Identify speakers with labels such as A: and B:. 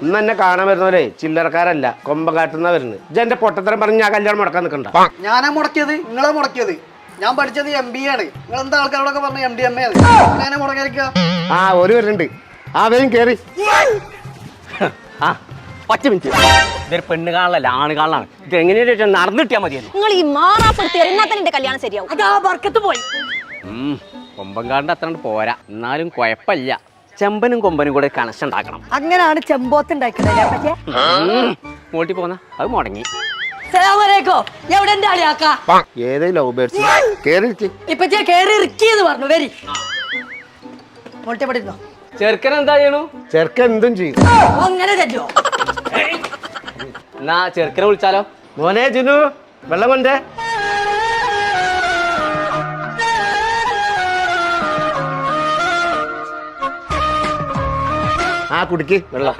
A: ഇന്ന് എന്നെ കാണാൻ വരുന്നവരെ ചില്ലറക്കാരല്ല കൊമ്പങ്കാട്ടുന്ന വരുന്നത്. എന്റെ പൊട്ടത്തരം പറഞ്ഞ് ഞാൻ കല്യാണം മുടക്കാൻ നിൽക്കണ്ട.
B: ഞാനാ മുടക്കിയത്, നിങ്ങളെ മുടക്കിയത്. ഞാൻ പഠിച്ചത് MBA ആണ്. നിങ്ങൾ എന്താ ആൾക്കാരോടൊക്കെ പറഞ്ഞ MD MA ആണ്. ഞാനെ മുടക്കാതിരിക്കുക.
A: ആ ഒരു വരുന്നുണ്ട്. ആ വേഗം കേറി.
C: ആ 10 മിനിറ്റ്. ഇതൊരു പെണ്ണ് കാണലല്ല, ആണ് കാണലാണ്. ഇത് എങ്ങനെയാ നടന്നിട്ടാ മതിയല്ലോ.
D: നിങ്ങൾ ഈ മാറാപ്പെടുത്തിയാൽ എന്നാ തന്നെ എന്റെ കല്യാണം ശരിയാവും. അതാ ബർക്കത്ത് പോയി.
C: കൊമ്പങ്കാടിന്റെ അത്ര പോരാ, എന്നാലും കുഴപ്പമില്ല. ചെമ്പനും കൊമ്പനും കൂടെ കണക്ഷൻ ഉണ്ടാക്കണം.
E: അങ്ങനാണ് ചെമ്പോത്ത് ഉണ്ടാക്കുന്നത്.
C: മോട്ടി പോന്ന അത് മുടങ്ങി.
E: എവിടെ
A: ഏതേ ലവ് ബേർഡ്സ് കേറി
E: ഇപ്പൊ കേറി ഇറക്കിയെന്ന് പറഞ്ഞു. വരി മോൾട്ടി പഠിക്കുന്നോ?
C: ചെറുക്കൻ എന്താ ചെയ്യണു?
A: ചെറുക്കൻ എന്തും ചെയ്യും.
E: അങ്ങനെ തെറ്റോ?
C: എന്നാ ചെറുക്കനെ വിളിച്ചാലോ?
A: മോനെ ജിനു വെള്ളം കൊണ്ടേ. ആ കുടിക്ക് വെള്ളം.